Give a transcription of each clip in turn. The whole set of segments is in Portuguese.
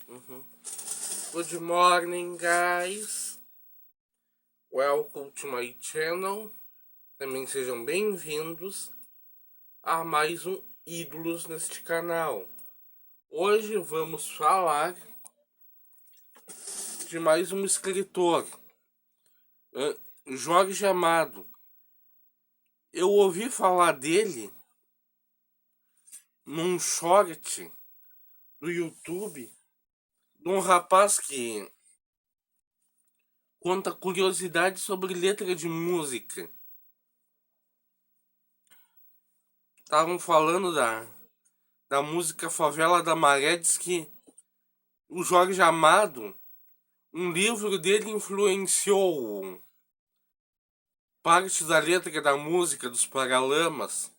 Uhum. Good morning, guys. Welcome to my channel. Também sejam bem-vindos a mais um Ídolos neste canal. Hoje vamos falar de mais um escritor, Jorge Amado. Eu ouvi falar dele num short do YouTube de um rapaz que conta curiosidades sobre letra de música. Estavam falando da música Favela da Maré. Diz que o Jorge Amado, um livro dele influenciou parte da letra da música dos Paralamas.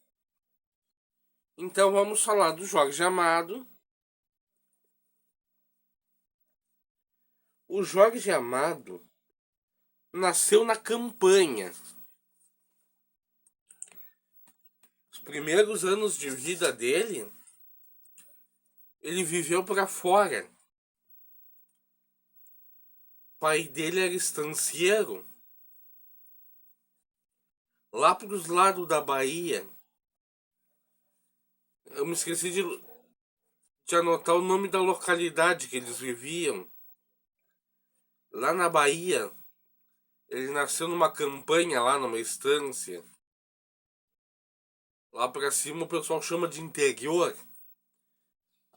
Então vamos falar do Jorge Amado. O Jorge Amado nasceu na campanha. Os primeiros anos de vida dele, ele viveu para fora. O pai dele era estancieiro, lá para os lados da Bahia. Eu me esqueci de anotar o nome da localidade que eles viviam. Lá na Bahia, ele nasceu numa campanha lá, numa estância. Lá pra cima o pessoal chama de interior.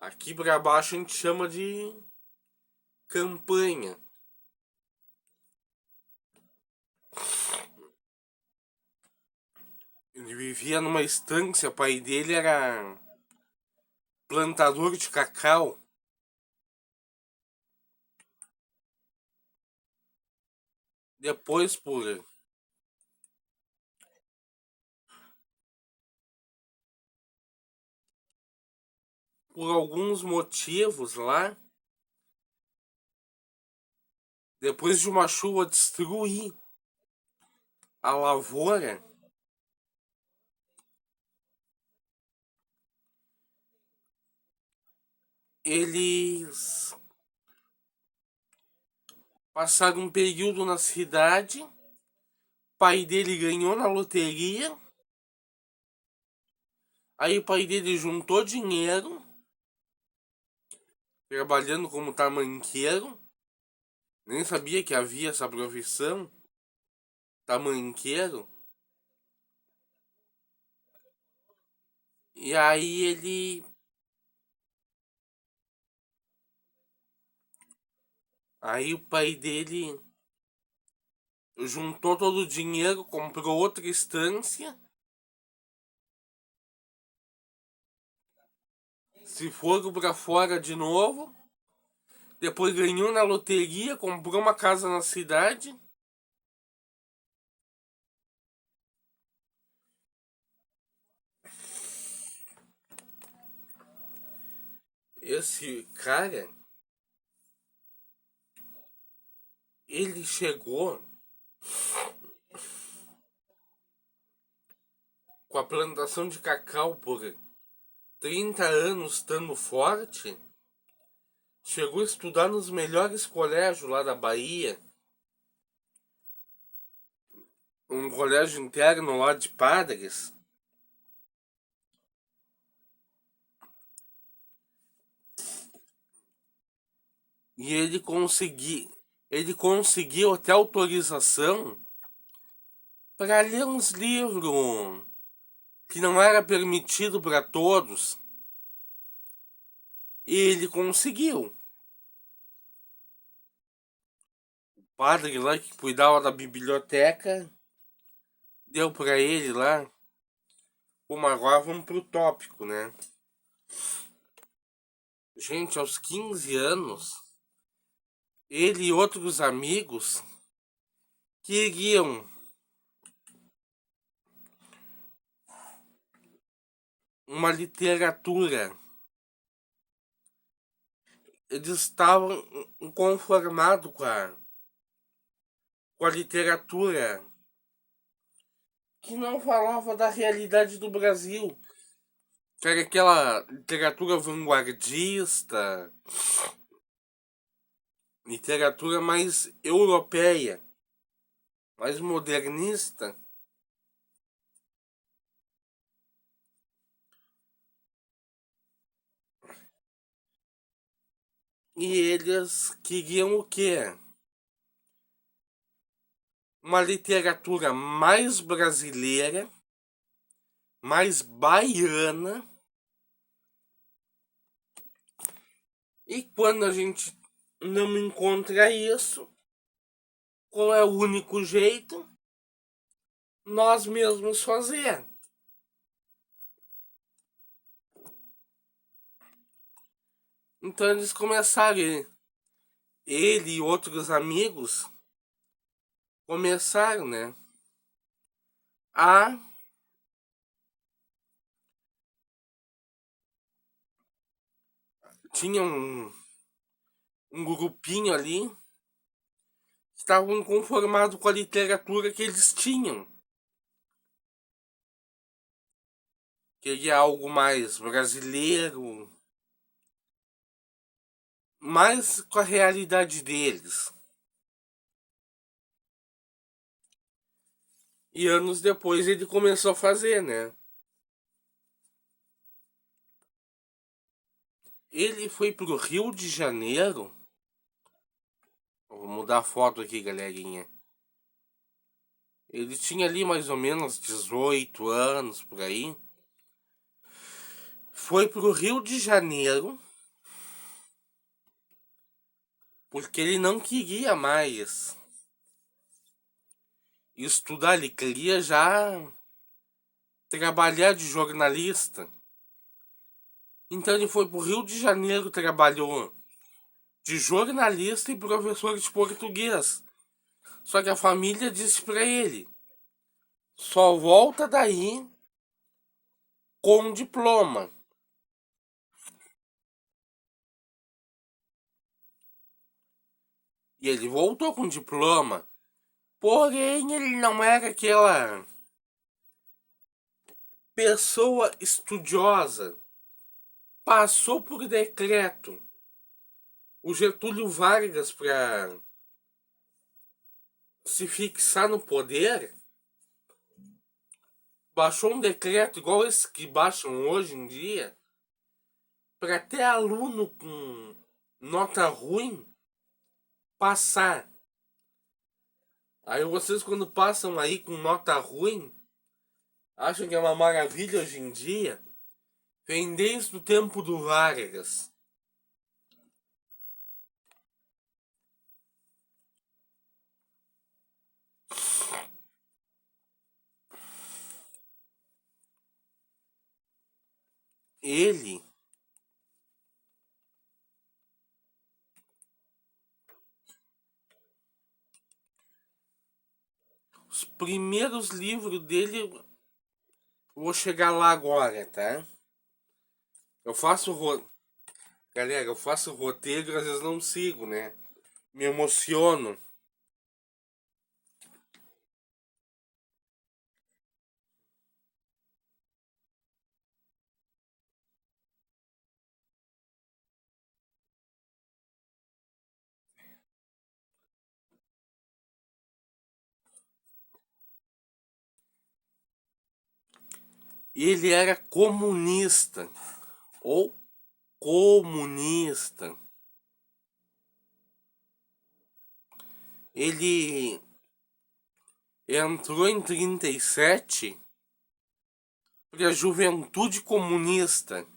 Aqui pra baixo a gente chama de campanha. Ele vivia numa estância, o pai dele era plantador de cacau. Depois, por alguns motivos lá, depois de uma chuva destruir a lavoura, eles passaram um período na cidade. O pai dele ganhou na loteria. Aí o pai dele juntou dinheiro, trabalhando como tamanqueiro. Nem sabia que havia essa profissão, tamanqueiro. E aí Aí o pai dele juntou todo o dinheiro, comprou outra estância. Se foram pra fora de novo. Depois ganhou na loteria, comprou uma casa na cidade. Esse cara, ele chegou com a plantação de cacau por 30 anos estando forte. Chegou a estudar nos melhores colégios lá da Bahia. Um colégio interno lá de padres. E ele conseguiu até autorização para ler uns livros que não era permitido para todos. E ele conseguiu. O padre lá que cuidava da biblioteca deu para ele lá. Como agora vamos pro tópico, né? Gente, aos 15 anos, ele e outros amigos queriam uma literatura. Eles estavam inconformados com a literatura que não falava da realidade do Brasil, que era aquela literatura vanguardista, literatura mais europeia, mais modernista. E eles queriam o quê? Uma literatura mais brasileira, mais baiana. E quando a gente não encontra isso, qual é o único jeito? Nós mesmos fazer. Então eles começaram, ele e outros amigos começaram, né, a tinha um grupinho ali que estavam conformados com a literatura que eles tinham. Queria algo mais brasileiro, mais com a realidade deles. E anos depois ele começou a fazer, né? Ele foi pro Rio de Janeiro. Vou mudar a foto aqui, galerinha. Ele tinha ali mais ou menos 18 anos por aí. Foi pro Rio de Janeiro porque ele não queria mais estudar, ele queria já trabalhar de jornalista. Então ele foi pro Rio de Janeiro, trabalhou de jornalista e professor de português. Só que a família disse pra ele: só volta daí com diploma. E ele voltou com diploma, porém ele não era aquela pessoa estudiosa. Passou por decreto. O Getúlio Vargas, para se fixar no poder, baixou um decreto igual esse que baixam hoje em dia, para até aluno com nota ruim passar. Aí vocês, quando passam aí com nota ruim, acham que é uma maravilha hoje em dia. Vem desde o tempo do Vargas. Ele, os primeiros livros dele, vou chegar lá agora, tá? Eu faço Galera, eu faço roteiro e às vezes não sigo, né? Me emociono. Ele era comunista ou comunista. Ele entrou em 37 para a Juventude Comunista,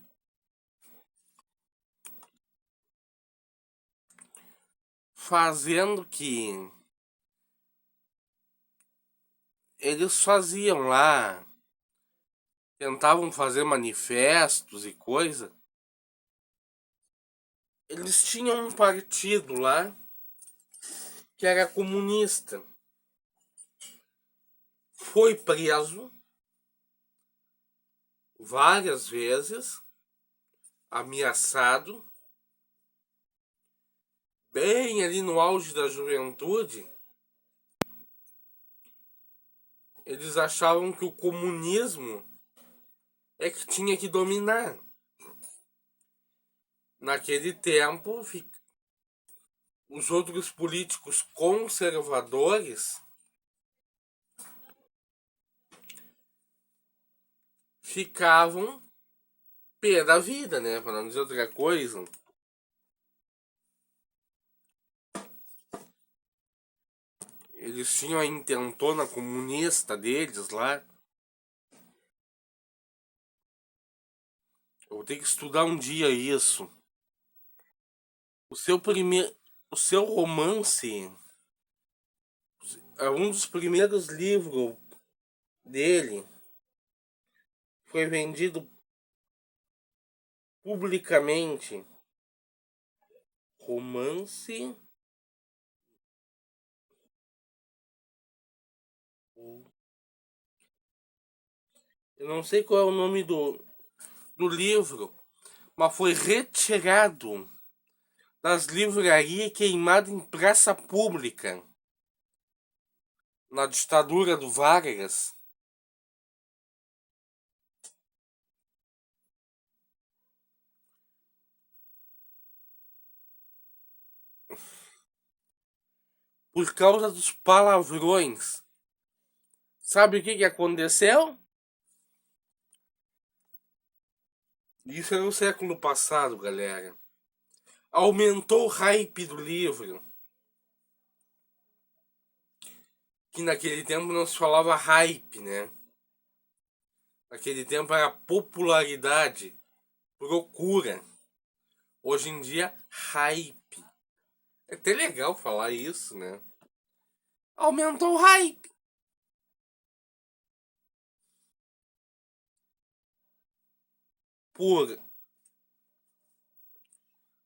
fazendo que eles faziam lá, tentavam fazer manifestos e coisa. Eles tinham um partido lá que era comunista. Foi preso várias vezes, ameaçado, bem ali no auge da juventude. Eles achavam que o comunismo é que tinha que dominar. Naquele tempo, os outros políticos conservadores ficavam pé da vida, né? Para não dizer outra coisa. Eles tinham a intentona comunista deles lá. Eu vou ter que estudar um dia isso. O seu primeiro, o seu romance é um dos primeiros livros dele. Foi vendido publicamente. Romance. Eu não sei qual é o nome do livro, mas foi retirado das livrarias e queimado em praça pública na ditadura do Vargas. Por causa dos palavrões. Sabe o que aconteceu? Isso é no século passado, galera. Aumentou o hype do livro. Que naquele tempo não se falava hype, né? Naquele tempo era popularidade, procura. Hoje em dia, hype. É até legal falar isso, né? Aumentou o hype. Por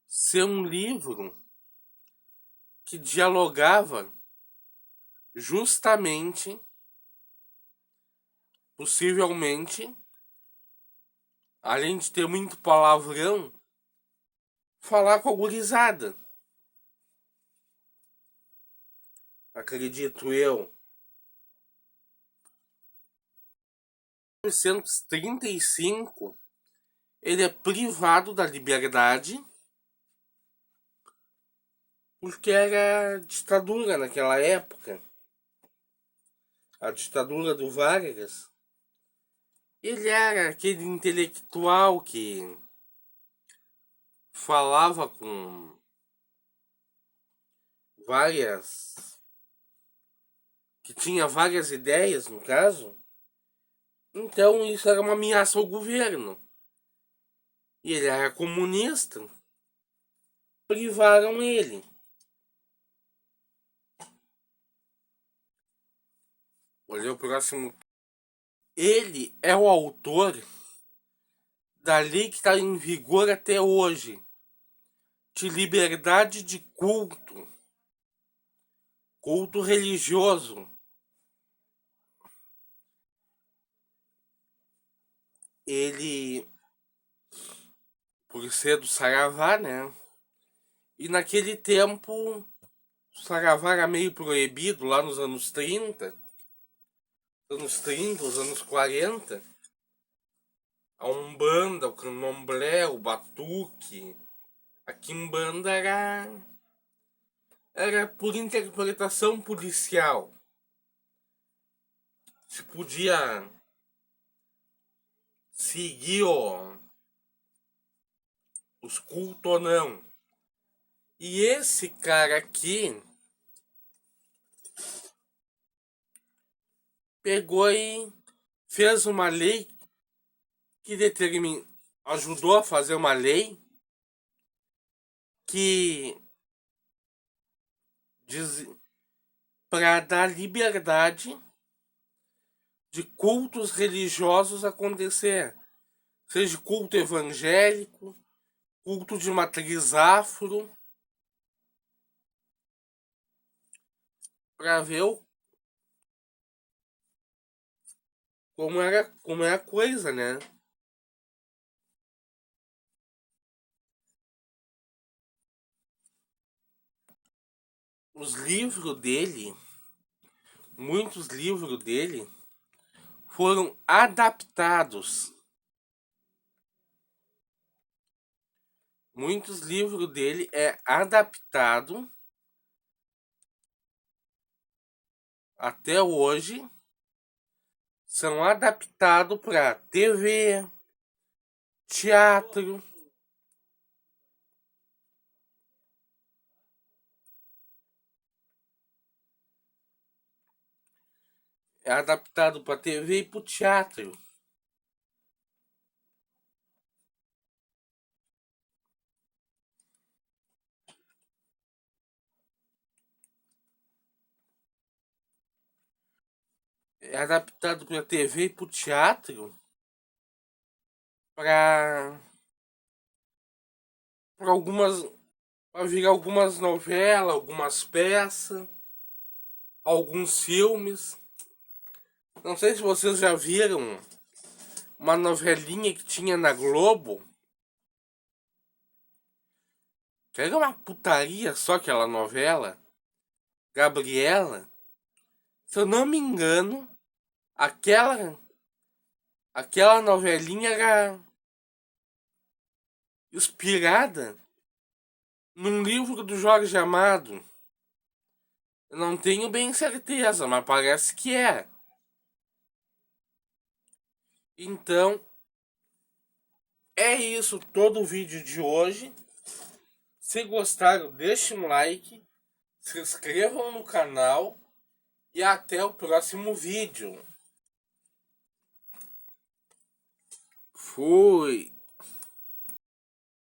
ser um livro que dialogava justamente, possivelmente, além de ter muito palavrão, falar com a gurizada. Acredito eu. Em 1935, ele é privado da liberdade porque era ditadura naquela época. A ditadura do Vargas. Ele era aquele intelectual que falava com várias, que tinha várias ideias, no caso. Então isso era uma ameaça ao governo. E ele era comunista. Privaram ele. Olha o próximo. Ele é o autor da lei que está em vigor até hoje, de liberdade de culto, culto religioso. Ele, por ser do Saravá, né? E naquele tempo, o Saravá era meio proibido lá nos anos 30, os anos 40. A Umbanda, o Candomblé, o Batuque. A Quimbanda era por interpretação policial. Se podia seguir os cultos ou não. E esse cara aqui pegou e fez uma lei que ajudou a fazer uma lei que diz para dar liberdade de cultos religiosos acontecer, seja culto evangélico, culto de matriz afro, para ver como é a coisa, né? Os livros dele, muitos livros dele foram adaptados Muitos livros dele é adaptado até hoje, são adaptados para TV, teatro. É adaptado para TV e para teatro. É adaptado para TV e para teatro para algumas para virar algumas novelas, algumas peças, alguns filmes. Não sei se vocês já viram uma novelinha que tinha na Globo, que era uma putaria só aquela novela, Gabriela. Se eu não me engano, aquela novelinha era inspirada num livro do Jorge Amado. Eu não tenho bem certeza, mas parece que é. Então, é isso todo o vídeo de hoje. Se gostaram, deixem um like, se inscrevam no canal e até o próximo vídeo. Fui!